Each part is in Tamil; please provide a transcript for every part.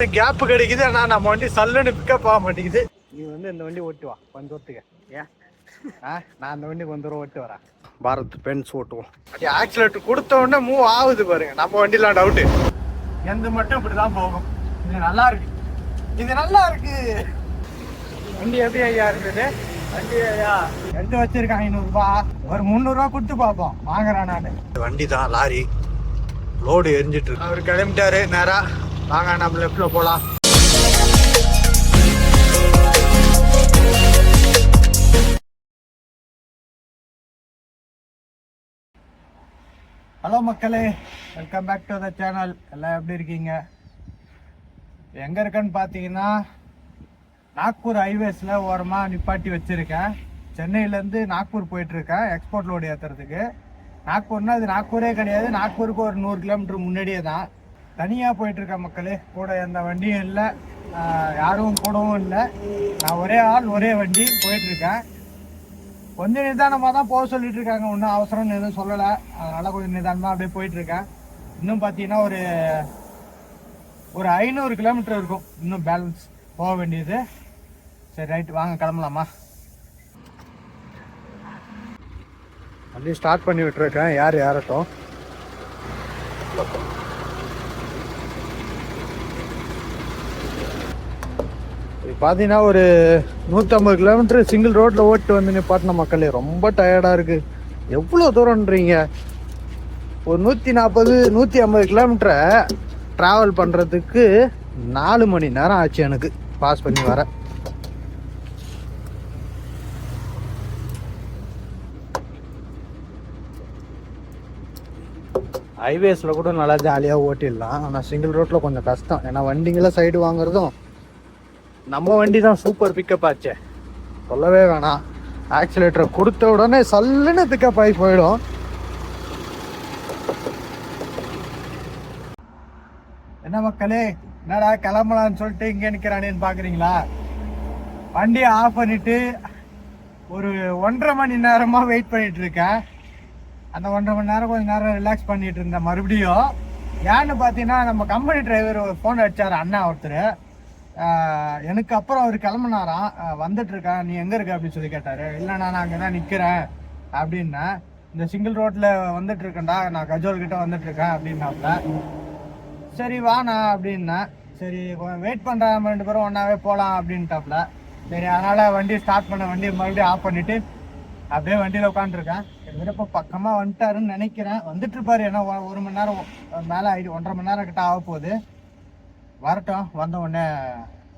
கேப் கிடைக்குது. ஆனா நம்ம வண்டி சல்லுன்னு பிக்கப் ஆக மாட்டேங்குது. நீ வந்து இந்த வண்டி ஓட்டுவா கொஞ்சம் தூரத்துக்கு. ஏன் நான் அந்த வண்டி கொஞ்சம் தூரம் ஓட்டு வரேன். பாரத் பென்ஸ் ஓட்டுவோம். ஆக்சிலேட்டர் கொடுத்த உடனே மூவ் ஆகுது பாருங்க. நம்ம வண்டிலாம் டவுட்டு. எந்த மட்டும் இப்படிதான் போகும். இது நல்லா இருக்கு. இது நல்லா இருக்கு. வண்டி எப்படி ஐயா இருக்குது? வண்டி ஐயா எடுத்து வச்சிருக்கேன் 500 ரூபாய். ஒரு 300 ரூபாய் கொடுத்து பார்ப்போம் வாங்குறேன் நான். வண்டி தான் லாரி லோடு எரிஞ்சிட்டு இருக்கு. அவர் கிளம்பிட்டாரு நேரா. வாங்க நம்ம லெஃப்ட்ல போலாம். ஹலோ மக்களே, welcome back to the channel. எல்லாம் எப்படி இருக்கீங்க? எங்கே இருக்கேன்னு பார்த்தீங்கன்னா நாக்பூர் ஹைவேஸில் ஓரமாக நிப்பாட்டி வச்சுருக்கேன். சென்னையிலேருந்து நாக்பூர் போயிட்டுருக்கேன் எக்ஸ்போர்ட் லோடு ஏற்றுறதுக்கு. நாக்பூர்னால் இது நாக்பூரே கிடையாது. நாக்பூருக்கு ஒரு 100 கிலோமீட்டர் முன்னாடியே தான். தனியாக போயிட்டுருக்கேன் மக்களே. கூட எந்த வண்டியும் இல்லை, யாரும் கூடவும் இல்லை. நான் ஒரே ஆள் ஒரே வண்டி போயிட்டுருக்கேன். கொஞ்சம் நிதானமாக தான் போக சொல்லிட்டு இருக்காங்க. ஒன்றும் அவசரம்னு எதுவும் சொல்லலை. அதனால் கொஞ்சம் நிதானமாக அப்படியே போயிட்டுருக்கேன். இன்னும் பார்த்தீங்கன்னா ஒரு 500 கிலோமீட்டர் இருக்கும் இன்னும் பேலன்ஸ் போக வேண்டியது. சரி ரைட்டு, வாங்க கிளம்பலாமா. வண்டி ஸ்டார்ட் பண்ணி விட்டுருக்கேன். யாரட்டும். பார்த்தீங்கன்னா ஒரு 150 கிலோமீட்டர் சிங்கிள் ரோட்டில் ஓட்டு வந்து நிப்பாட்டின மக்களே. ரொம்ப டயர்டாக இருக்குது. எவ்வளோ தூரம்ன்றீங்க? ஒரு 140-150 கிலோமீட்டரை ட்ராவல் பண்ணுறதுக்கு 4 மணி நேரம் ஆச்சு எனக்கு பாஸ் பண்ணி வர. ஹைவேஸில் கூட நல்லா ஜாலியாக ஓட்டிடலாம். ஆனால் சிங்கிள் ரோட்டில் கொஞ்சம் கஷ்டம். ஏன்னா வண்டிங்களை சைடு வாங்குறதும். நம்ம வண்டி தான் சூப்பர் பிக்கப் ஆச்சே, சொல்லவே வேணாம். ஆக்சிலேட்டரை கொடுத்த உடனே சல்லுன்னு பிக்கப் ஆகி போயிடும். என்ன மக்களே, என்னடா கிளம்பலான்னு சொல்லிட்டு இங்கே நிற்கிறானேன்னு பார்க்குறீங்களா? வண்டியை ஆஃப் பண்ணிவிட்டு ஒரு 1.5 மணி நேரமாக வெயிட் பண்ணிகிட்டு இருக்கேன். அந்த 1.5 மணி நேரம் கொஞ்சம் நேரம் ரிலாக்ஸ் பண்ணிகிட்டு இருந்தேன். மறுபடியும் ஏன்னு பார்த்தீங்கன்னா நம்ம கம்பெனி டிரைவர் ஒரு ஃபோன் அடித்தார், அண்ணா ஒருத்தர். எனக்கு அப்புறம் அவர் கிளம்புனாராம். வந்துட்டுருக்கேன், நீ எங்கே இருக்க அப்படின்னு சொல்லி கேட்டார். இல்லை நான் அங்கே தான் நிற்கிறேன் அப்படின்னேன். இந்த சிங்கிள் ரோட்டில் வந்துட்டுருக்கேன்டா, நான் கஜோல்கிட்ட வந்துட்டுருக்கேன் அப்படின்னாப்புல. சரி வாண்ணா அப்படின்னேன். சரி வெயிட் பண்ணுறேன், நம்ம 2 பேரும் ஒன்றாவே போகலாம் அப்படின்ட்டாப்புல. சரி அதனால் வண்டி ஸ்டார்ட் பண்ண, வண்டியை மறுபடியும் ஆஃப் பண்ணிவிட்டு அப்படியே வண்டியில் உட்காந்துருக்கேன். கிட்டத்தட்ட இப்போ பக்கமாக வந்துட்டாருன்னு நினைக்கிறேன். வந்துட்டுருப்பாரு. ஏன்னா 1 மணி நேரம் மேலே ஆகிடு, 1.5 மணி நேரம் கிட்ட ஆக போகுது. வரட்டும், வந்த உடனே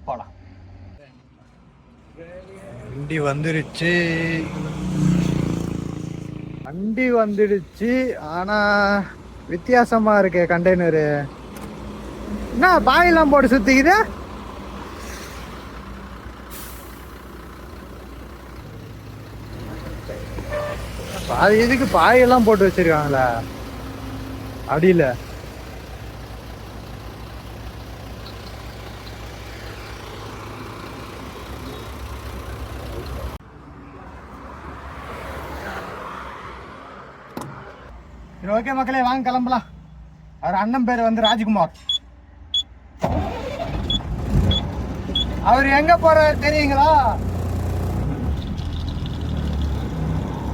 போகலாம். வண்டி வந்துடுச்சு. ஆனால் வித்தியாசமாக இருக்கு கண்டெய்னரு. என்ன பாயெல்லாம் போட்டு சுற்றிக்குது? இதுக்கு பாயெல்லாம் போட்டு வச்சிருக்காங்களா அடியில்? சரி ஓகே மக்களே, வாங்க கிளம்பலாம். அவர் அண்ணன் பேர் வந்து ராஜ்குமார். அவர் எங்க போறாரு தெரியுங்களா?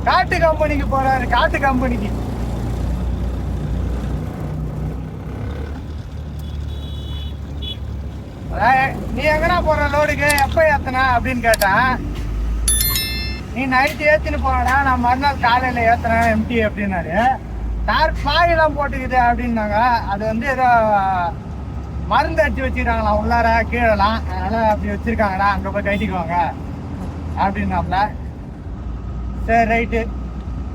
காட்டு கம்பெனிக்கு போறாரு. காட்டு கம்பெனிக்கு. நீ எங்கடா போற லோடுக்கு, எப்ப ஏத்தனா அப்படின்னு கேட்டேன். நீ நைட்டு ஏத்தின்னு போனடா, நான் மறுநாள் காலையில ஏத்தினேன் எம்டி அப்படின்னாரு. பாயெல்லாம் போட்டுக்குது அப்படின்னாங்க. அது வந்து ஏதோ மருந்து அடிச்சு வச்சுக்கிறாங்களாம் உள்ளார கீழலாம். அதனால அப்படி வச்சிருக்காங்கடா, அங்கே போய் கட்டிக்குவாங்க அப்படின்னாப்ல. சரி ரைட்டு,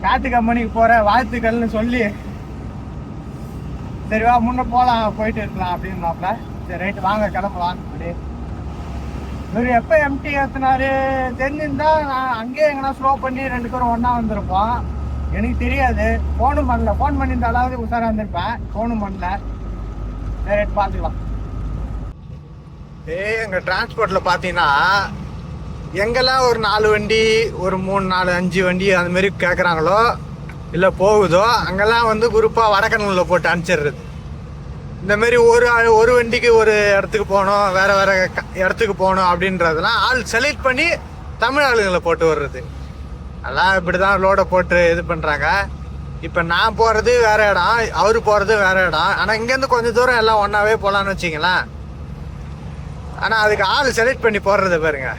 காட்டு கம்பெனிக்கு போகிற வாழ்த்துக்கள்னு சொல்லி சரி வா முன்ன போகலாம், போயிட்டு இருக்கலாம் அப்படின்னாப்ல. சரி ரைட்டு வாங்க கிளம்பலாம். அப்படி இவர் எப்போ எம்டி ஏற்றினாரு தெரிஞ்சிருந்தா நான் அங்கேயே எங்கன்னா ஸ்லோ பண்ணி 2 பேரும் ஒன்றா வந்திருப்போம். எனக்கு தெரியாது, ஃபோனும் பண்ணல. ஃபோன் பண்ணியிருந்தாலாவது உஷாராக இருந்திருப்பேன், ஃபோனும் பண்ணல. சரி பார்த்துக்கலாம். எங்கள் டிரான்ஸ்போர்ட்டில் பார்த்தீங்கன்னா எங்கெல்லாம் ஒரு 4 வண்டி, ஒரு 3, 4, 5 வண்டி அந்த மாதிரி கேட்குறாங்களோ இல்லை போகுதோ, அங்கெல்லாம் வந்து குரூப்பாக வடக்கண்ணில் போட்டு அனுப்பிச்சிடுறது. இந்த மாதிரி ஒரு வண்டிக்கு ஒரு இடத்துக்கு போகணும், வேற வேற இடத்துக்கு போகணும் அப்படின்றதெல்லாம் ஆள் செலக்ட் பண்ணி தமிழ் ஆளுங்களை போட்டு வர்றது. அதெல்லாம் இப்படிதான் லோடை போட்டு இது பண்றாங்க. இப்போ நான் போறது வேற இடம், அவரு போறது வேற இடம். ஆனால் இங்கேருந்து கொஞ்சம் தூரம் எல்லாம் ஒன்னாவே போகலான்னு வச்சிங்களேன். ஆனால் அதுக்கு ஆள் செலக்ட் பண்ணி போடுறது பாருங்க.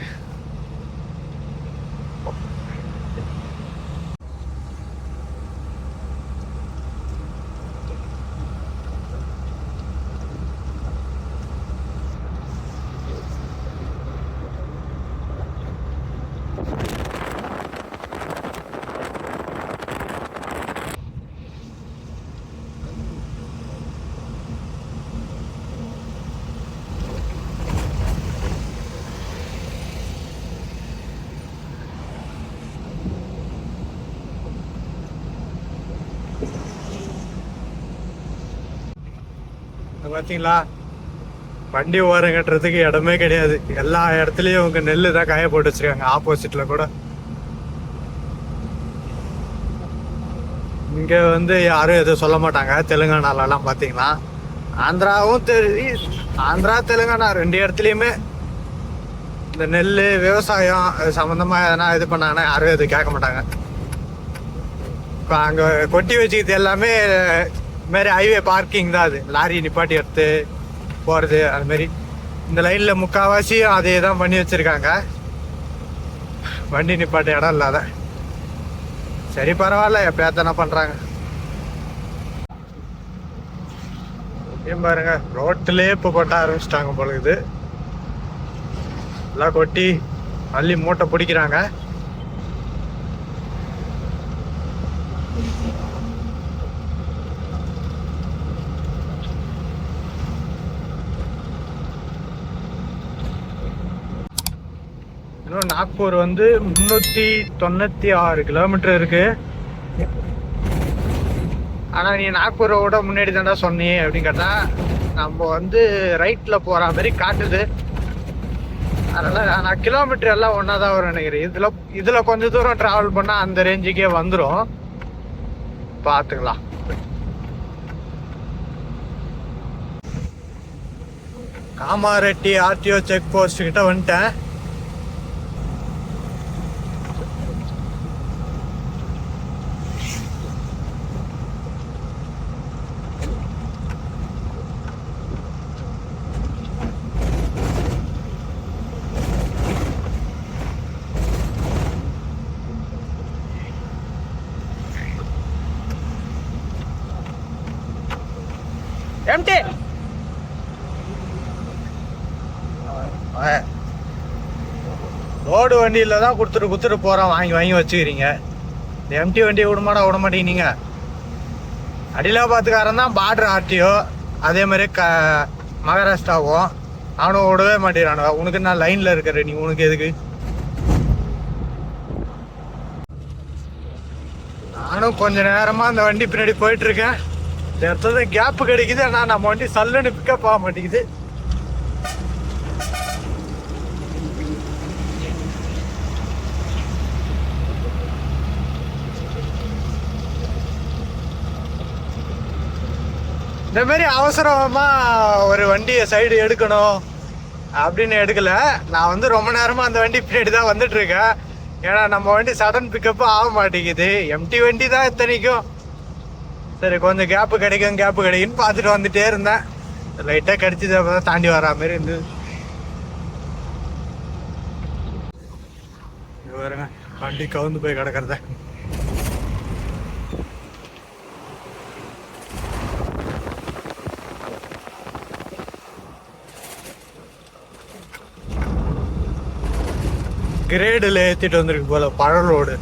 பார்த்தீங்களா, வண்டி ஓரம் கட்டுறதுக்கு இடமே கிடையாது. எல்லா இடத்துலயும் உங்க நெல்லு தான் காய போட்டு வச்சிருக்காங்க. ஆப்போசிட்ல கூட இங்க யாரும் எதுவும் சொல்ல மாட்டாங்க. தெலுங்கானாலலாம் பார்த்தீங்கன்னா, ஆந்திரா தெலுங்கானா 2 இடத்துலையுமே இந்த நெல் விவசாயம் சம்மந்தமா எதனா இது பண்ணாங்கன்னா யாரும் எதுவும் கேட்க மாட்டாங்க. இப்போ அங்கே கொட்டி வச்சுக்கிது எல்லாமே மாரி ஹைவே பார்க்கிங் தான். அது லாரி நிப்பாட்டி எடுத்து போகிறது அது மாதிரி இந்த லைனில் முக்கால்வாசியும் அதே தான் பண்ணி வச்சுருக்காங்க. வண்டி நிப்பாட்ட இடம் இல்லாத. சரி பரவாயில்ல, எப்பயாத்தானே பண்ணுறாங்க. ஏன் பாருங்க, ரோட்டிலே இப்போ கொட்ட ஆரம்பிச்சிட்டாங்க பொழுது. எல்லாம் கொட்டி அள்ளி மூட்டை பிடிக்கிறாங்க. நாக்பூர் 396 கிலோமீட்டர் இருக்கு. ஆனா நீ நாக்பூரை விட முன்னாடி தாண்டா சொன்னியே அப்படின்னு கேட்டா, நம்ம ரைட்ல போற மாதிரி காட்டுது. அதனால நான் கிலோமீட்டர் எல்லாம் ஒன்னாதான் வரும் நினைக்கிறேன். இதுல கொஞ்சம் தூரம் டிராவல் பண்ணா அந்த ரேஞ்சுக்கே வந்துடும். பாத்துக்கலாம். காமாரெட்டி ஆர்டிஓ செக் போஸ்ட் கிட்ட வந்துட்டேன். எம்டி லோடு வண்டியில தான் கொடுத்துட்டு போறோம். வாங்கி வச்சுக்கிறீங்க. இந்த எம்டி வண்டியை விட மாட்டேங்கிறீங்க. அடிலாபாத்துக்காரன் தான் பார்டர் ஆர்டிஓ, அதே மாதிரி மகாராஷ்டிராவும் அவனும் விடவே மாட்டேறானுவ. உனக்கு நான் லைன்ல இருக்கிற, நீ உனக்கு எதுக்கு? நானும் கொஞ்ச நேரமா அந்த வண்டி பின்னாடி போயிட்டு இருக்கேன். இந்த இடத்துல கேப் கிடைக்குது. ஆனால் நம்ம வண்டி சல்லுன்னு பிக்கப் ஆக மாட்டேங்குது. இந்த மாதிரி அவசரமா ஒரு வண்டியை சைடு எடுக்கணும் அப்படின்னு எடுக்கல. நான் ரொம்ப நேரமா அந்த வண்டி பின்னாடி தான் வந்துட்டு இருக்கேன். ஏன்னா நம்ம வண்டி சடன் பிக்கப் ஆக மாட்டேங்குது. எம்டி வண்டி தான் இத்தனைக்கும். சரி, கொஞ்சம் கேப்பு கிடைக்குன்னு பார்த்துட்டு வந்துட்டே இருந்தேன். லைட்டாக கிடைச்சிது. அப்போ தான் தாண்டி வரா மாதிரி இருந்தது. பாருங்க, வண்டி கவுந்து போய் கிடக்கிறத. கிரேடில் ஏற்றிட்டு வந்திருக்கு போல. பழலோடு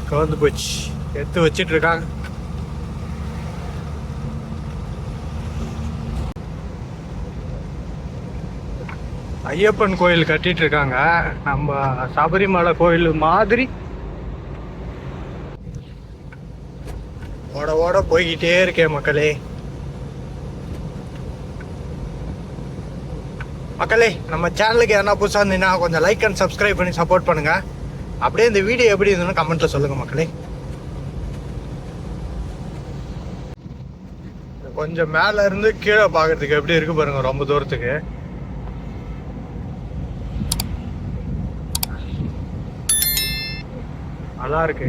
கவுந்து போச்சு. எடுத்து வச்சிட்டு இருக்காங்க. ஐயப்பன் கோயில் கட்டிட்டு இருக்காங்க. நம்ம சபரிமலை கோயில் மாதிரி ஓட போய்கிட்டே இருக்கேன் மக்களே. நம்ம சேனலுக்கு எதனா புதுசாக இருந்தீங்கன்னா கொஞ்சம் லைக் அண்ட் சப்ஸ்கிரைப் பண்ணி சப்போர்ட் பண்ணுங்க. அப்படியே இந்த வீடியோ எப்படி இருந்ததுன்னு கமெண்ட்ல சொல்லுங்க மக்களே. கொஞ்சம் மேல இருந்து கீழே பாக்குறதுக்கு எப்படி இருக்கு பாருங்க, ரொம்ப தூரத்துக்கு. நல்லா இருக்கு.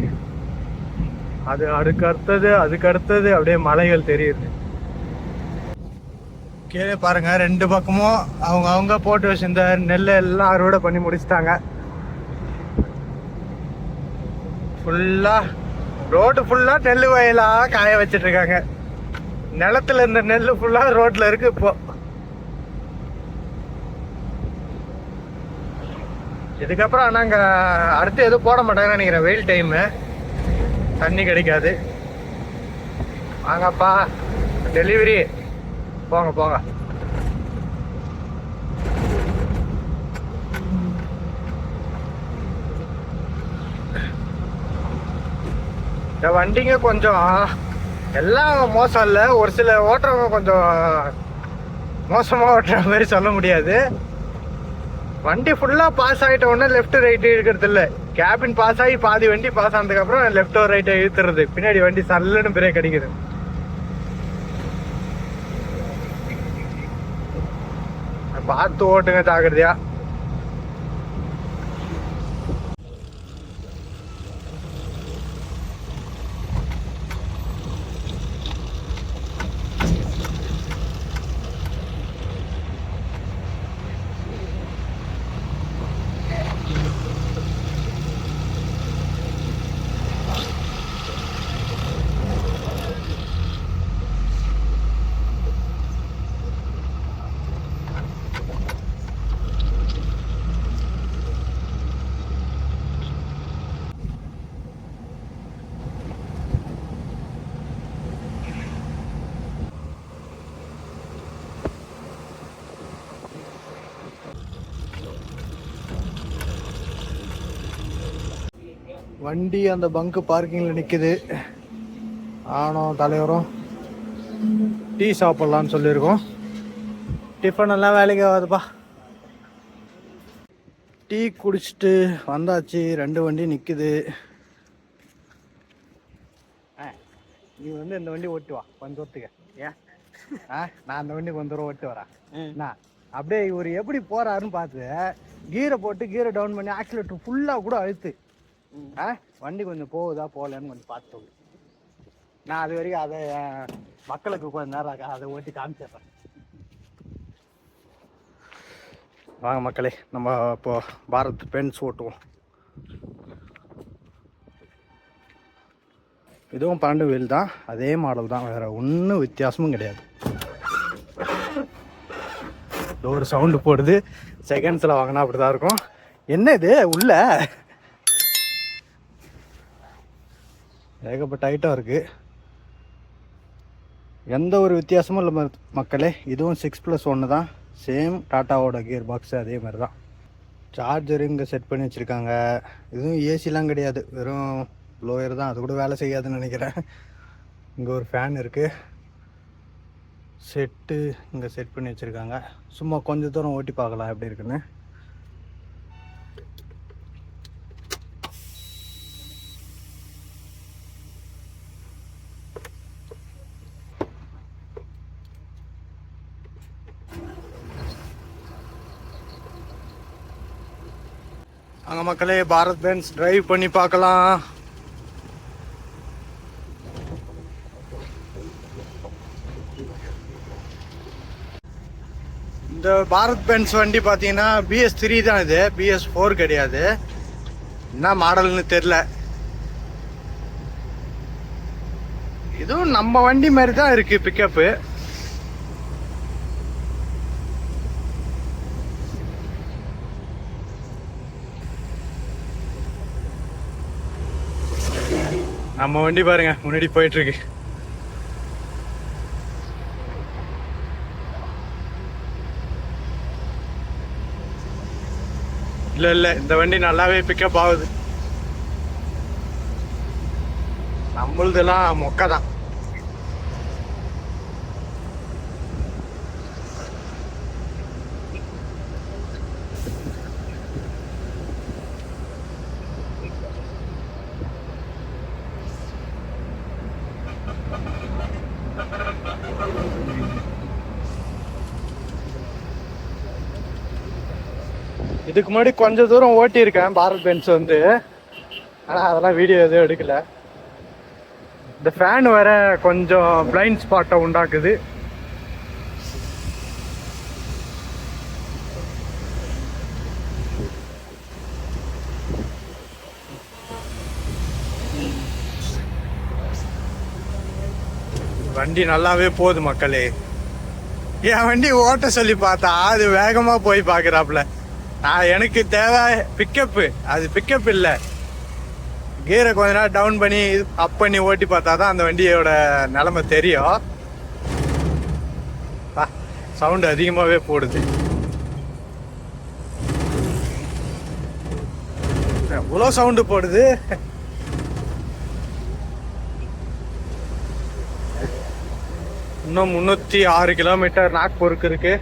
அதுக்கு அடுத்தது அப்படியே மலைகள் தெரியுது. கீழே பாருங்க, 2 பக்கமும் அவங்க போட்டு வச்சிருந்த நெல் எல்லாம் அறுவடை பண்ணி முடிச்சிட்டாங்க. ஃபுல்லா ரோடு ஃபுல்லா நெல் வயலா காய வச்சிட்டு இருக்காங்க. நிலத்துல இருந்த நெல் ஃபுல்லா ரோட்ல இருக்கு இப்போ. இதுக்கப்புறம் நாங்க அடுத்து எதுவும் போட மாட்டாங்கன்னு நினைக்கிறேன். வெயில் டைமு, தண்ணி கிடைக்காது. வாங்கப்பா டெலிவரி, போங்க போங்க. இந்த வண்டிங்க கொஞ்சம் எல்லாம் மோசம் இல்லை, ஒரு சில ஓட்டுறவங்க கொஞ்சம் மோசமாக ஓட்டுற மாதிரி சொல்ல முடியாது. வண்டி ஃபுல்லாக பாஸ் ஆகிட்ட உடனே லெஃப்ட் ரைட்டு இருக்கிறது இல்லை. கேபின் பாஸ் ஆகி பாதி வண்டி பாஸ் ஆனதுக்கப்புறம் லெஃப்ட் ஒரு ரைட்டை இழுத்துறது. பின்னாடி வண்டி சல்லுன்னு பிரேக் அடிக்குது. பார்த்து ஓட்டுங்க ஜாக்கிரதையா. வண்டி அந்த பங்கு பார்க்கிங்கில் நிற்குது. நானும் தலைவரும் டீ சாப்பிட்லான்னு சொல்லியிருக்கோம். டிஃபன் எல்லாம் வேலைக்கு ஆகுதுப்பா. டீ குடிச்சிட்டு வந்தாச்சு. 2 வண்டி நிற்குது. நீ வந்து இந்த வண்டி ஓட்டு வா கொஞ்சம் தூரத்துக்கு. ஏன் நான் அந்த வண்டி கொஞ்சம் தூரம் ஓட்டு வரேன். நான் அப்படியே இவர் எப்படி போறாருன்னு பார்த்து கீரை போட்டு கீரை டவுன் பண்ணி ஆக்சிலேட்டர் ஃபுல்லாக கூட அழுத்து. வண்டி கொஞ்சம் போகுதா போகலன்னு கொஞ்சம் பார்த்து சொல்லு. நான் அது வரைக்கும் அதை மக்களுக்கு கொஞ்சம் நேரம் அதை ஓட்டி காமிச்சிடுறேன். வாங்க மக்களே, நம்ம இப்போ பாரத் பென்ஸ் ஓட்டுவோம். இதுவும் 12 வீல் தான், அதே மாடல் தான், வேற ஒன்றும் வித்தியாசமும் கிடையாது. ஒரு சவுண்டு போடுது. செகண்ட்ஸில் வாங்கினா அப்படி தான் இருக்கும். என்ன இது உள்ள ஏகப்பட்ட ஐட்டம் இருக்குது. எந்த ஒரு வித்தியாசமும் இல்லை மக்களே. இதுவும் 6+1 தான். சேம் டாட்டாவோட கியர் பாக்ஸு அதே மாதிரி தான். சார்ஜர் இங்கே செட் பண்ணி வச்சுருக்காங்க. இதுவும் ஏசிலாம் கிடையாது, வெறும் ப்ளோயர் தான். அது கூட வேலை செய்யாதுன்னு நினைக்கிறேன். இங்கே ஒரு ஃபேன் இருக்குது. செட்டு இங்கே செட் பண்ணி வச்சுருக்காங்க. சும்மா கொஞ்சம் தூரம் ஓட்டி பார்க்கலாம் எப்படி இருக்குன்னு. அங்கே மக்களே பாரத் பென்ஸ் டிரைவ் பண்ணி பார்க்கலாம். இந்த பாரத் பென்ஸ் வண்டி பார்த்தீங்கன்னா BS3 தான். இது BS4 கிடையாது. என்ன மாடல்னு தெரில. இதுவும் நம்ம வண்டி மாதிரி தான் இருக்கு பிக்கப்பு. நம்ம வண்டி பாருங்க முன்னாடி போயிட்டு இருக்கு. இல்ல இந்த வண்டி நல்லாவே பிக்கப் ஆகுது. நம்மளதெல்லாம் மொக்க தான். இதுக்கு முன்னாடி கொஞ்சம் தூரம் ஓட்டியிருக்கேன் பாரத் பென்ஸ் வந்து, ஆனால் அதெல்லாம் வீடியோ எதுவும் எடுக்கல. இந்த ஃபேன் வேற கொஞ்சம் பிளைண்ட் ஸ்பாட்டை உண்டாக்குது. வண்டி நல்லாவே போகுது மக்களே. என் வண்டி ஓட்ட சொல்லி பார்த்தா அது வேகமா போய் பாக்குறாப்புல. நான் எனக்கு தேவை பிக்கப்பு, அது பிக்கப் இல்லை. கியரை கொஞ்ச நேரம் டவுன் பண்ணி அப் பண்ணி ஓட்டி பார்த்தா தான் அந்த வண்டியோட நிலைமை தெரியும். சவுண்டு அதிகமாகவே போடுது. எவ்வளோ சவுண்டு போடுது. இன்னும் 306 கிலோமீட்டர் நாக்பூருக்கு இருக்கு.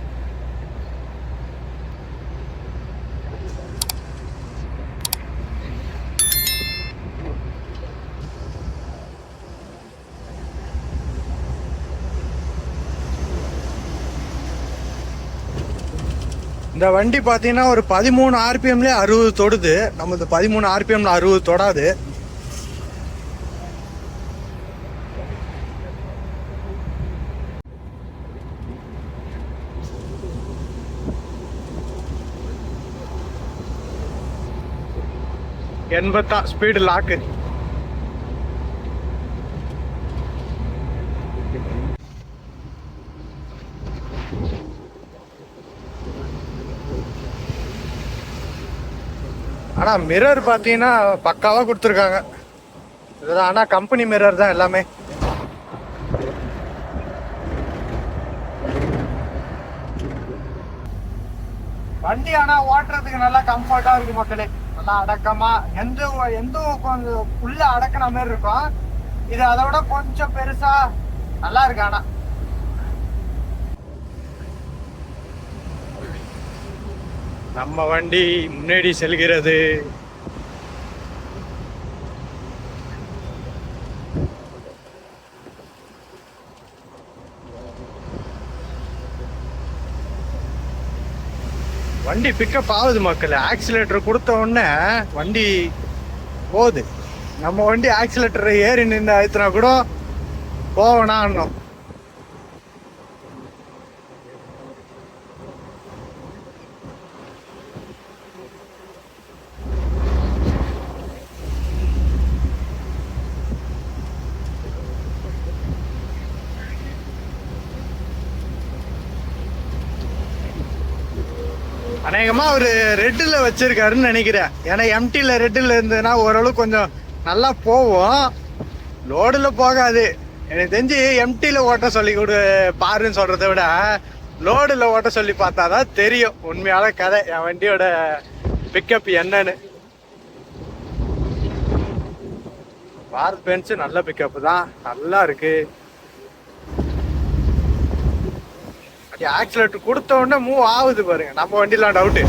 இந்த வண்டி பார்த்தீங்கன்னா ஒரு 13 ஆர்பிஎம்லேயே 60 தொடுது. நம்ம இந்த 13 ஆர்பிஎம்ல 60 தொடாது. எண்பத்தா ஸ்பீடு லாக்கு. ஆனா மிரர் பாத்தீங்கன்னா பக்காவா கொடுத்துருக்காங்க. இதுதான் ஆனா கம்பெனி மிரர் தான் எல்லாமே. வண்டி ஆனா ஓட்டுறதுக்கு நல்லா கம்ஃபர்ட்டா இருக்கு மக்களே. நல்லா அடக்கமா, எந்த கொஞ்சம் உள்ள அடக்கின மாதிரி இருக்கும். இது அதை விட கொஞ்சம் பெருசா நல்லா இருக்கு. ஆனா நம்ம வண்டி முன்னாடி செல்கிறது. வண்டி பிக்கப் ஆகுது மக்கள். ஆக்சிலேட்டர் கொடுத்த உடனே வண்டி போகுது. நம்ம வண்டி ஆக்சிலேட்டர் ஏறி நின்று அழுத்தினா கூட போவனான்னும். அநேகமா அவரு ரெட்டில் வச்சிருக்காருன்னு நினைக்கிறேன். ஏன்னா எம்டில ரெட்டில் இருந்ததுன்னா ஓரளவு கொஞ்சம் நல்லா போவோம், லோடுல போகாது. எனக்கு தெரிஞ்சு எம்டில ஓட்ட சொல்லி கொடு பாருன்னு சொல்றதை விட லோடுல ஓட்ட சொல்லி பார்த்தாதான் தெரியும் உண்மையான கதை என் வண்டியோட பிக்கப் என்னன்னு. பாரத் பென்ஸ் நல்ல பிக்கப் தான், நல்லா இருக்கு. ஆக்சிலேட்டர் கொடுத்த உடனே மூவ் ஆகுது பாருங்க. நம்ம வண்டிலாம் டவுட்டு.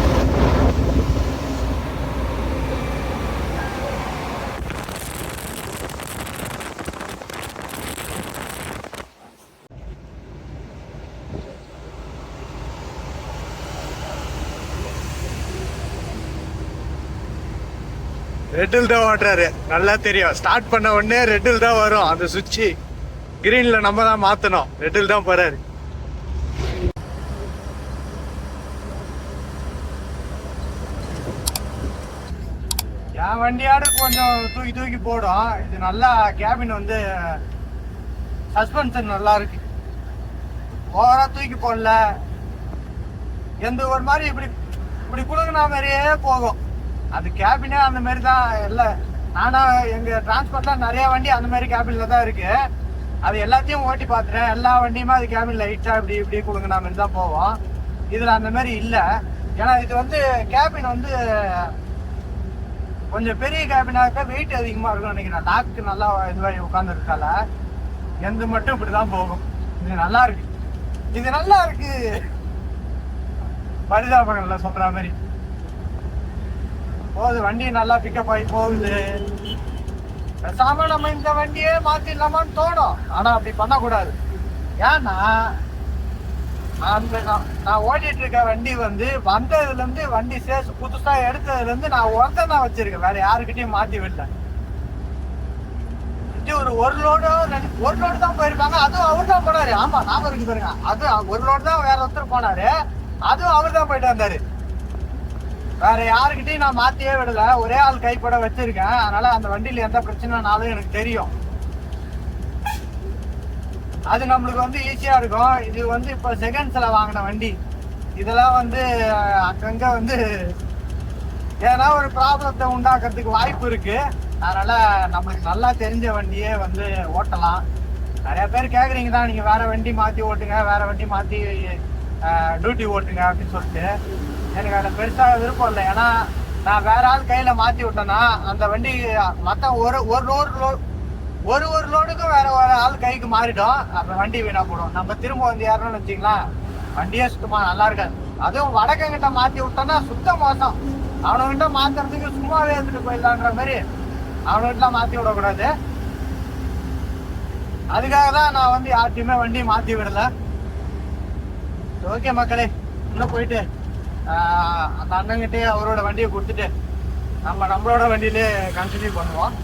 ரெட்டில் தான் ஓட்டுறாரு, நல்லா தெரியும். ஸ்டார்ட் பண்ண உடனே ரெட்டில் தான் வரும் அந்த சுவிட்சு. கிரீன்ல நம்ம தான் மாத்தணும். ரெட்டில் தான் போறாரு. என் வண்டியாடு கொஞ்சம் தூக்கி தூக்கி போடும். இது நல்லா கேபின் வந்து சஸ்பென்ஷன் நல்லா இருக்கு. ஓவரா தூக்கி போடல. எந்த ஒரு மாதிரி இப்படி இப்படி குழுங்கின மாதிரியே போகும். அது கேபினே அந்த மாதிரி தான். இல்லை, நானா எங்க டிரான்ஸ்போர்ட்ல நிறைய வண்டி அந்த மாதிரி கேபின்ல தான் இருக்கு. அது எல்லாத்தையும் ஓட்டி பார்த்துட்டேன். எல்லா வண்டியுமே அது கேபின் லைட்டா இப்படி இப்படி குழுங்கின மாதிரி தான் போவோம். இதுல அந்த மாதிரி இல்லை. ஏன்னா இது வந்து கேபின் வந்து கொஞ்சம் பெரிய கேபினா இருக்கா, வெயிட் அதிகமா இருக்கும் நினைக்கிறேன். லாக்கு நல்லா இதுவாகி உட்காந்துருக்கால எந்த மட்டும் இப்படிதான் போகும். இது நல்லா இருக்கு, இது நல்லா இருக்கு. பரிதாபங்கள்ல சொல்ற மாதிரி போகுது. வண்டி நல்லா பிக்கப் ஆகி போகுது. பேசாம நம்ம இந்த வண்டியே மாத்திடலாமான்னு தோணும். ஆனா அப்படி பண்ணக்கூடாது. ஏன்னா அந்த நான் ஓட்டிட்டு இருக்க வண்டி வந்து வந்ததுல இருந்து வண்டி சேஸ் புதுசா எடுத்ததுல இருந்து நான் ஒருத்தன் தான் வச்சிருக்கேன், வேற யாருக்கிட்டையும் மாத்தி விடல. ஒரு லோடு தான் போயிருப்பாங்க, அதுவும் அவர் தான் போனாரு. ஆமா நாம இருக்கு பாருங்க, அது ஒரு லோடு தான் வேற ஒருத்தர் போனாரு, அதுவும் அவர் தான் போயிட்டு வந்தாரு. வேற யாருக்கிட்டையும் நான் மாத்தியே விடல, ஒரே ஆள் கைப்பட வச்சிருக்கேன். அதனால அந்த வண்டியில எந்த பிரச்சனைனாலும் எனக்கு தெரியும். அது நம்மளுக்கு வந்து ஈஸியா இருக்கும். இது வந்து இப்ப செகண்ட்ஸ்ல வாங்கின வண்டி, இதெல்லாம் வந்து அங்கங்க வந்து ஏன்னா ஒரு ப்ராப்ளத்தை உண்டாக்குறதுக்கு வாய்ப்பு இருக்கு. அதனால நம்மளுக்கு நல்லா தெரிஞ்ச வண்டியே வந்து ஓட்டலாம். நிறைய பேர் கேக்குறீங்க தான், நீங்க வேற வண்டி மாத்தி ஓட்டுங்க, வேற வண்டி மாத்தி டியூட்டி ஓட்டுங்க அப்படின்னு சொல்லிட்டு. எனக்கு அதை பெருசா விருப்பம் இல்லை. ஏன்னா நான் வேற ஆள் கையில மாத்தி விட்டேன்னா அந்த வண்டி மற்ற ஒரு லோடுக்கும் வேற வேற ஆள் கைக்கு மாறிடும், அப்ப வண்டி வீணா போடும். நம்ம திரும்ப வந்து யாருன்னு வச்சுங்களா, வண்டியே சுத்தமா நல்லா இருக்காது. அதுவும் வடக்கங்கிட்ட மாத்தி விட்டோம்னா சுத்த மோசம். அவனுகிட்ட மாத்துறதுக்கு சும்மாவே எடுத்துட்டு போயிடலான்ற மாதிரி அவனுகிட்ட மாத்தி விடக்கூடாது. அதுக்காக தான் நான் வந்து யார்ட்டையுமே வண்டி மாத்தி விடல. ஓகே மக்களே, இன்னும் போயிட்டு அந்த அண்ணங்கிட்டே அவரோட வண்டியை கொடுத்துட்டு நம்மளோட வண்டியிலே கண்டினியூ பண்ணுவோம்.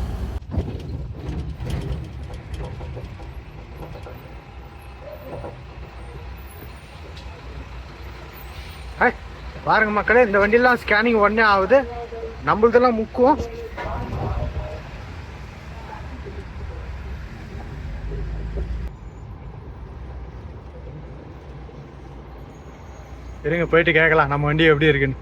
பாருங்க மக்களே, இந்த வண்டியெல்லாம் ஸ்கேனிங் உடனே ஆகுது, நம்மளதெல்லாம் முக்குவோம். இருங்க போயிட்டு கேட்கலாம் நம்ம வண்டி எப்படி இருக்குன்னு.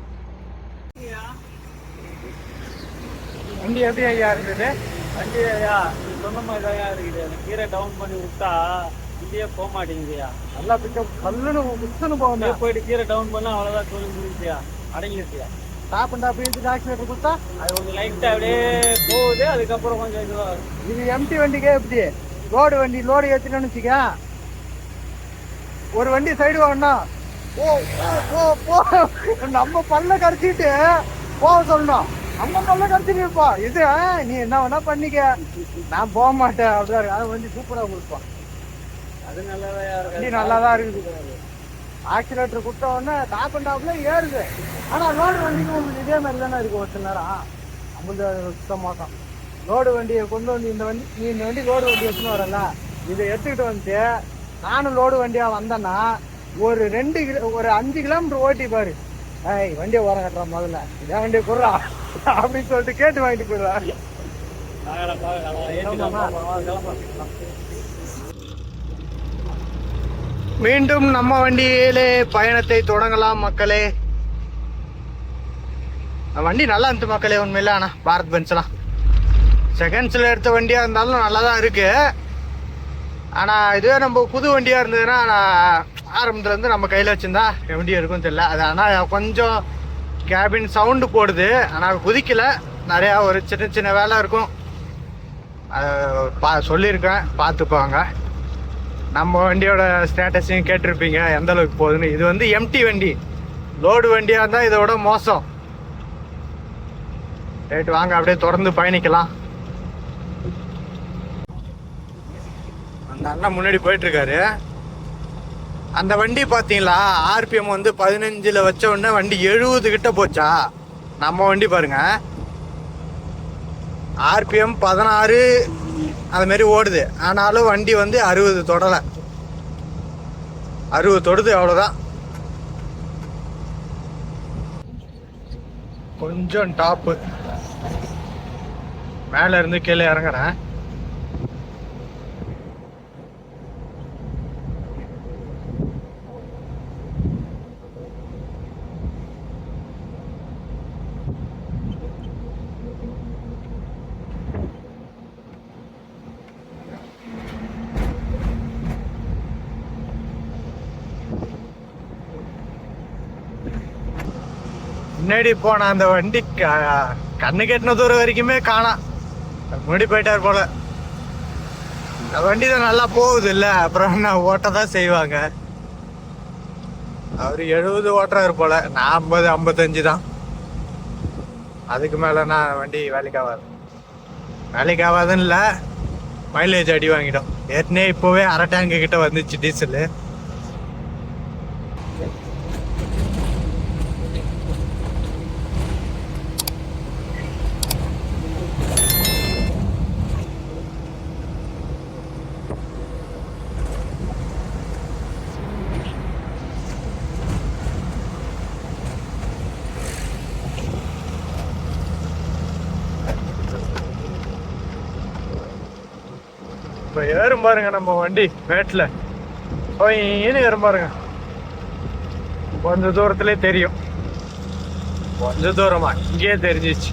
வண்டி எப்படி ஐயா இருக்குது? வண்டி ஐயா சொன்ன மாதிரி தான் இருக்குது. அந்த கீரை டவுன் பண்ணி விட்டா இங்கேயே போக மாட்டேங்குதுயா. நல்லா பிக்கப் கல்லுன்னு புஷ்ஷுன்னு போகணும். போயிட்டு கீரை டவுன் பண்ணா அவ்வளோதான் தொழில் முடிஞ்சியா, அடங்கிடுச்சியா. டாப் அண்ட் டாப் இழுத்து ஆக்சிலேட்டர் கொடுத்தா அது கொஞ்சம் லைட்டாக அப்படியே போகுது, அதுக்கப்புறம் கொஞ்சம் இதுவாக. இது எம்டி வண்டிக்கே எப்படி லோடு ஏற்றினு வச்சுக்க, ஒரு வண்டி சைடு வாங்கணும், நம்ம பல்ல கடிச்சிட்டு போக சொல்லணும். நம்ம பல்ல கடிச்சிட்டு இருப்போம். இது நீ என்ன வேணா பண்ணிக்க, நான் போக மாட்டேன் அப்படிதான். அது வண்டி சூப்பரா கொடுப்பான், அது நல்லாதான் நல்லாதான் இருக்குது. ஆக்சிலேட்டர் கொடுத்த உடனே டாப் அண்ட் டாப்ல ஏறுது. ஆனா லோடு வண்டிக்கு உங்களுக்கு இதே மாதிரி தானே இருக்கு. ஒரு சில நேரம் நம்மளது சுத்த மாட்டோம். லோடு வண்டியை கொண்டு வந்து இந்த வண்டி லோடு வண்டி எடுத்துன்னு வரல, இதை எடுத்துக்கிட்டு வந்துட்டு நானும் லோடு வண்டியா வந்தேன்னா ஒரு 5 கிலோமீட்டர் ஓட்டி பாரு, வண்டியை ஓரம் கட்டுறான், முதல்ல இதான் வண்டியை கொடுறா அப்படின்னு சொல்லிட்டு கேட்டு வாங்கிட்டு போயிடுறா. மீண்டும் நம்ம வண்டியிலே பயணத்தை தொடங்கலாம் மக்களே. வண்டி நல்லா இருந்துச்சு மக்களே உண்மையில. ஆனா பாரத் பென்ஸ்லாம் செகண்ட்ஸ்ல எடுத்த வண்டியா இருந்தாலும் நல்லா தான் இருக்கு. ஆனா இதுவே நம்ம புது வண்டியா இருந்ததுன்னா நான் ஆரம்பத்துல இருந்து நம்ம கையில வச்சிருந்தா வண்டி இருக்கும் தெரியல. அது ஆனா கொஞ்சம் கேபின் சவுண்டு போடுது, ஆனா குதிக்கல. நிறையா ஒரு சின்ன சின்ன வேலை இருக்கும், சொல்லியிருக்கேன் பார்த்துப்பாங்க. நம்ம வண்டியோட ஸ்டேட்டஸையும் கேட்டிருப்பீங்க எந்த அளவுக்கு போகுதுன்னு. இது வந்து எம்டி வண்டி, லோடு வண்டியாக இருந்தால் இதோட மோசம். ரைட்டு வாங்க அப்படியே தொடர்ந்து பயணிக்கலாம். அந்த அண்ணன் முன்னாடி போயிட்டுருக்காரு. அந்த வண்டி பார்த்தீங்களா, ஆர்பிஎம் வந்து 15 வச்ச உடனே வண்டி 70 கிட்ட போச்சா. நம்ம வண்டி பாருங்க, ஆர்பிஎம் 16 அது மாதிரி ஓடுது, ஆனாலும் வண்டி வந்து 60 தொடலை. 60 தொடுது, அவ்வளோதான். கொஞ்சம் டாப்பு மேல இருந்து கீழே இறங்குறேன். முன்னாடி போன அந்த வண்டி கண்ணு கெட்டின தூரம் வரைக்குமே காணாம், முன்னாடி போயிட்டார் போல. வண்டி தான் நல்லா போகுது இல்ல, அப்புறம் என்ன ஓட்ட தான் செய்வாங்க. அவரு 70 ஓட்டுறாரு போல, நான் 50 55 தான். அதுக்கு மேல நான் வண்டி வேலைக்கு ஆகாதுன்னு இல்லை, மைலேஜ் அடி வாங்கிட்டோம். ஏற்கனவே இப்போவே 1/2 டேங்கு கிட்ட வந்துச்சு டீசலு. ஏறும் பாருங்க நம்ம வண்டி மேட்ல ஏறும் பாருங்க. கொஞ்ச தூரத்திலே தெரியும், கொஞ்ச தூரமா இங்கேயே தெரிஞ்சிச்சு.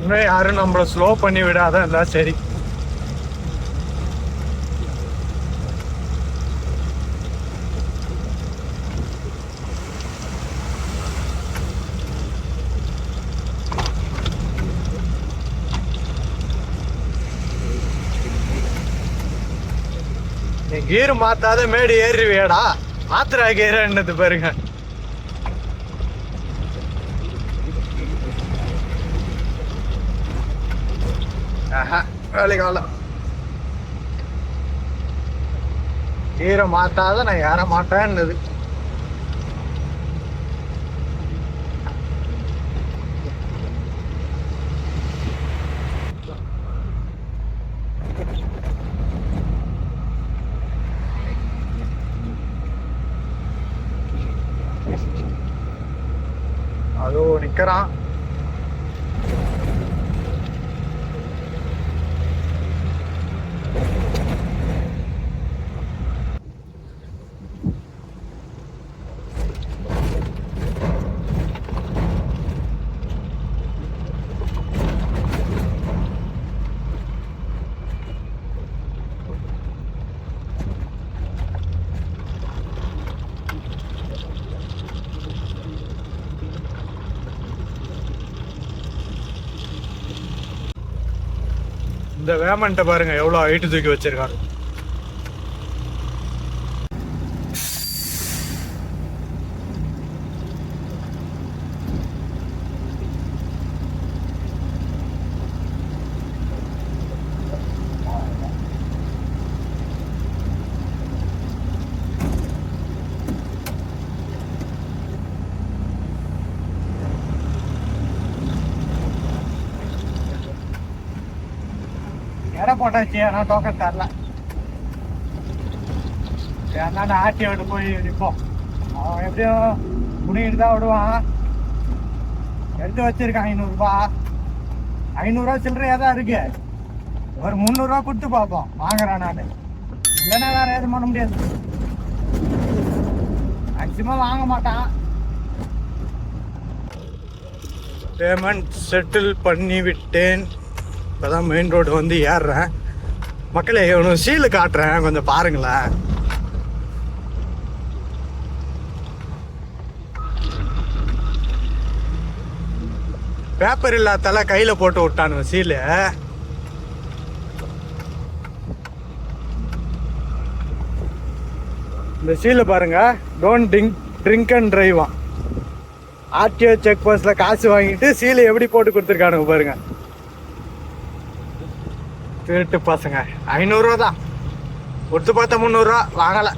இன்னும் யாரும் நம்மள ஸ்லோ பண்ணி விடாத இருந்தா சரி. கீர் மாத்தாத மேடு ஏறிவியடா, மாத்திரா கீரன்னது பாருங்க. வேலைக்கால கீரை மாத்தாத நான் ஏற மாட்டேன்னது. அதோ நிக்கிறான். இந்த வேமன்ட்ட பாருங்க எவ்வளவு ஹைட்டு தூக்கி வச்சிருக்காங்க. எடை போட்டாச்சு, ஆனால் டோக்கன் தரல. ஏன்னா ஆட்டி விட்டு போய் நிற்போம். அவன் எப்படியும் முடிக்கிட்டு தான் விடுவான். எடுத்து வச்சிருக்கான் 500 ரூபா. 500 ரூபா சில்லறையா தான் இருக்கு. ஒரு 300 ரூபா கொடுத்து பார்ப்போம் வாங்குறான். நான் இல்லைன்னா வேற எதுவும் பண்ண முடியாது. மேக்சிமம் வாங்க மாட்டான். பேமெண்ட் செட்டில் பண்ணி விட்டேன். இப்போதான் மெயின் ரோடு வந்து ஏறுறேன். மக்களே இவனு சீலு காட்டுறேன், கொஞ்சம் பாருங்களேன். பேப்பர் இல்லாதால கையில போட்டு விட்டானு சீலு. இந்த சீலு பாருங்க, டோன்ட் ட்ரிங்க் அண்ட் டிரைவா. ஆர்டிஓ செக் போஸ்ட்ல காசு வாங்கிட்டு சீலு எப்படி போட்டு கொடுத்துருக்கானுங்க பாருங்க. திருட்டு பசங்க. 500 ரூபா தான் கொடுத்து பார்த்தா 300 ரூபா வாங்கல.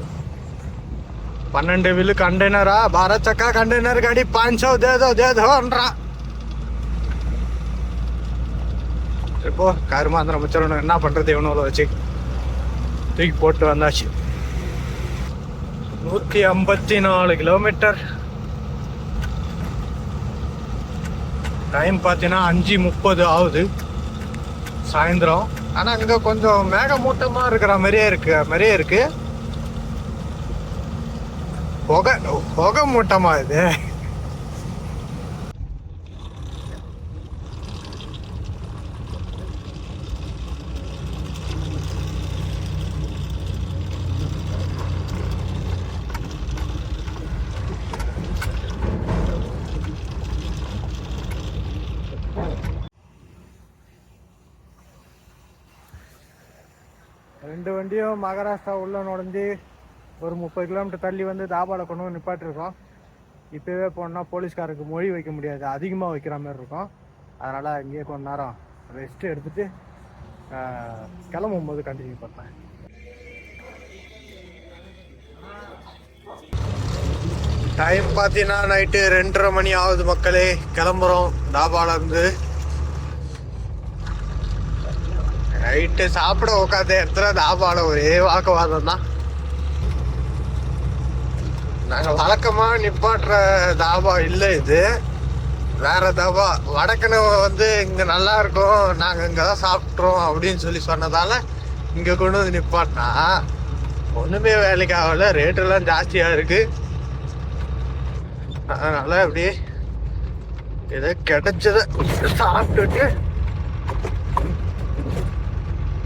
12 வில்லு कंटेनरा 12 चक्का कंटेनर गाड़ी 500 दे दोன்றான். இப்போ கருமாந்திரம் வச்சிடணும், என்ன பண்றது? இவனோட வச்சு தூக்கி போட்டு வந்தாச்சு. 154 கிலோமீட்டர். டைம் பார்த்தீங்கன்னா 5:30 ஆகுது சாயந்தரம். ஆனால் இங்கே கொஞ்சம் மேகமூட்டமாக இருக்கிற மாதிரியே இருக்கு. புகை மூட்டமா இது. ரெண்டு வண்டியும் மகாராஷ்டிரா உள்ள நுழைஞ்சு ஒரு 30 கிலோமீட்டர் தள்ளி வந்து தாபாவில் கொண்டு வந்து நிப்பாட்டிருக்கோம். இப்போவே போனால் போலீஸ்காரருக்கு மொழி வைக்க முடியாது, அதிகமாக வைக்கிற மாதிரி இருக்கும். அதனால் இங்கேயே கொஞ்ச நேரம் ரெஸ்ட் எடுத்துகிட்டு கிளம்பும் போது கண்டினியூ பண்ணேன். டைம் பார்த்தீங்கன்னா நைட்டு 2:30 மணி ஆகுது மக்களே. கிளம்புறோம் தாபாலேருந்து. நைட்டு சாப்பிட உட்காந்த இடத்துல தாபாவில் ஒரே வாக்குவாதம் தான். நாங்கள் வழக்கமாக நிப்பாட்டுற தாபா இல்லை, இது வேற தாபா. வடக்குன்னு வந்து இங்கே நல்லா இருக்கும், நாங்கள் இங்கே தான் சாப்பிட்றோம் அப்படின்னு சொல்லி சொன்னதால இங்கே கொண்டு வந்து நிப்பாட்டினா ஒன்றுமே வேலைக்கு ஆகலை. ரேட்டெல்லாம் ஜாஸ்தியாக இருக்குது. அதனால அப்படி ஏதோ கிடைச்சதை சாப்பிட்டுட்டு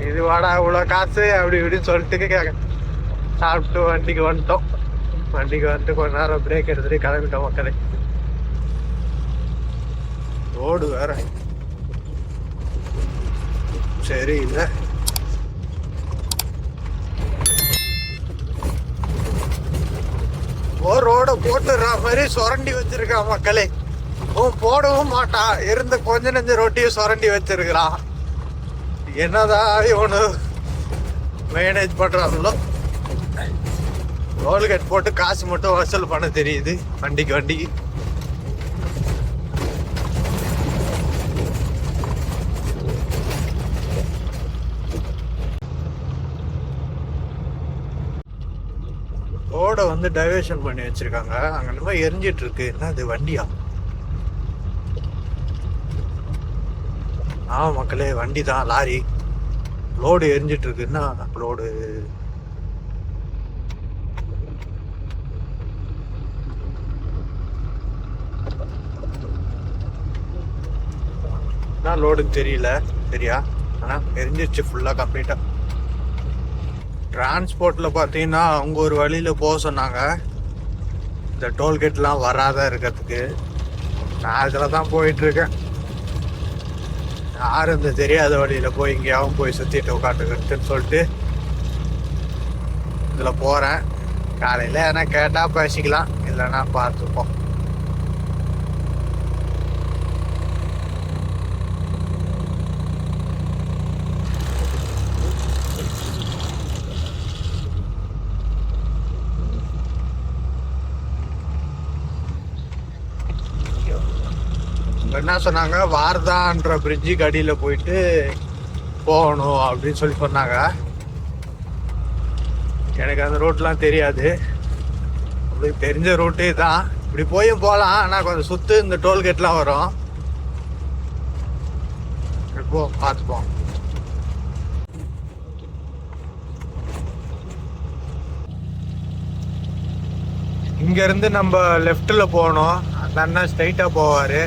இது வாடா இவ்வளோ காசு அப்படி இப்படின்னு சொல்லிட்டு சாப்பிட்டு வண்டிக்கு வந்துட்டோம். வண்டிக்கு வந்துட்டு கொஞ்ச நேரம் பிரேக் எடுத்துட்டு கிளம்பிட்டோம் மக்களே. ரோடு வேற சரி இல்லை. ரோட போட்டுற மாதிரி சுரண்டி வச்சிருக்கான் மக்களே. போடவும் மாட்டான், இருந்த கொஞ்ச நெஞ்ச ரொட்டியை சுரண்டி வச்சிருக்கிறான். என்னதான் இவனு மேனேஜ் பண்றாங்களோ. டோல்கேட் போட்டு காசு மட்டும் வசூல் பண்ண தெரியுது வண்டிக்கு. ரோட வந்து டைவர்ஷன் பண்ணி வச்சிருக்காங்க. அங்க என்னமோ எரிஞ்சிட்டு இருக்கு. என்ன அது வண்டியா? மக்களே வண்டி தான், லாரி. லோடு எரிஞ்சிட்டு இருக்கு. என்ன லோடு? என்ன லோடுன்னு தெரியல சரியா, ஆனா எரிஞ்சிருச்சு ஃபுல்லா கம்ப்ளீட்டா. டிரான்ஸ்போர்ட்ல பார்த்தீங்கன்னா அவங்க ஒரு வழியில போக சொன்னாங்க, இந்த டோல்கேட்லாம் வராத இருக்கிறதுக்கு. நான் இதில் தான் போயிட்டு இருக்கேன். யாரும் இந்த தெரியாத வழியில போய் இங்கேயாவும் போய் சுத்திட்டு உட்காந்துக்கிட்டுன்னு சொல்லிட்டு இதுல போறேன். காலையில எதனா கேட்டா பேசிக்கலாம், இல்லைன்னா பார்த்துப்போம். என்ன சொன்னாங்க, வார்தான்ற பிரிட்ஜுக்கு அடியில போயிட்டு போகணும் அப்படின்னு சொல்லி சொன்னாங்க. எனக்கு அந்த ரோட்லாம் தெரியாது. அப்படி தெரிஞ்ச ரோட்டே தான். இப்படி போயும் போகலாம், ஆனால் கொஞ்சம் சுத்து இந்த டோல்கேட்லாம் வரும். இப்போ பார்த்துப்போம். இங்க இருந்து நம்ம லெஃப்ட்ல போகணும். அந்த அண்ணா ஸ்ட்ரைட்டா போவாரு.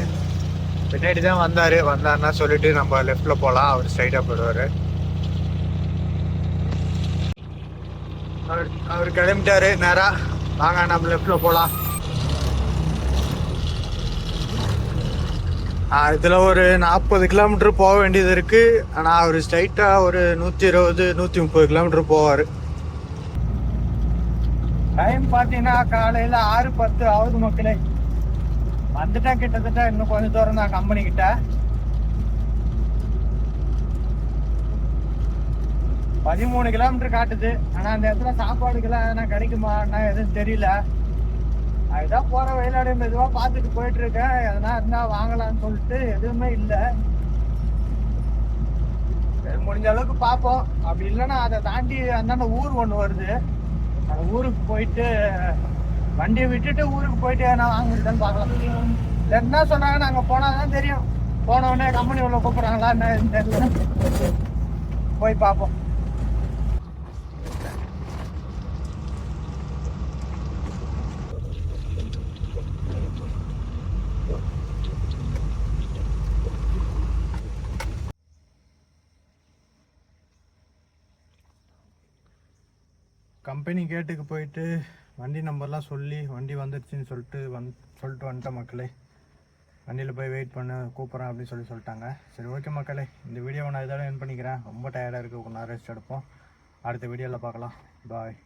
பின்னாடி தான் வந்தாருன்னா சொல்லிட்டு நம்ம லெஃப்ட்ல போகலாம். அவர் ஸ்ட்ரைட்டா போயிடுவாரு. அவர் கிளம்பிட்டாரு நேரா. வாங்க நம்ம லெஃப்ட்ல போகலாம். இதுல ஒரு 40 கிலோமீட்டர் போக வேண்டியது இருக்கு. ஆனா அவர் ஸ்ட்ரைட்டா ஒரு 120-130 கிலோமீட்டர் போவாரு. டைம் பாத்தீங்கன்னா காலையில 6:10 ஆகுது மக்களே. வந்துட்டேன் கிட்டத்தட்ட. இன்னும் கொஞ்சம் தூரம் தான் கம்பெனி கிட்ட. 13 கிலோமீட்டர் காட்டுது. ஆனா அந்த இடத்துல சாப்பாடுக்கெல்லாம் எதனா கிடைக்குமான்னா எதுவும் தெரியல. அதுதான் போற வயலாடு மெதுவா பார்த்துட்டு போயிட்டு இருக்கேன். எதனா இருந்தா வாங்கலாம்னு சொல்லிட்டு எதுவுமே இல்லை. முடிஞ்ச அளவுக்கு பார்ப்போம். அப்படி இல்லைன்னா அதை தாண்டி அந்தாண்ட ஊர் ஒன்று வருது. அந்த ஊருக்கு போயிட்டு வண்டியை விட்டுட்டு ஊருக்கு போயிட்டு நான் வாங்கிட்டுதான் பார்க்கலாம். என்ன சொன்னாங்க, நாங்கள் போனாதான் தெரியும். போனவுடனே கம்பெனி உள்ள கூப்பிட்றாங்களா என்ன தெரியல. போய் பார்ப்போம். கம்பெனி கேட்டுக்கு போயிட்டு வண்டி நம்பர்லாம் சொல்லி வண்டி வந்துடுச்சின்னு சொல்லிட்டு வந்துட்டேன் மக்களே. வண்டியில் போய் வெயிட் பண்ண கூப்பிட்றேன் அப்படின்னு சொல்லிட்டாங்க. சரி ஓகே மக்களே, இந்த வீடியோவை நான் இதோட என் பண்ணிக்கிறேன். ரொம்ப டயர்டாக இருக்குது. கொஞ்சம் ரெஸ்ட் எடுப்போம். அடுத்த வீடியோவில் பார்க்கலாம். பாய்.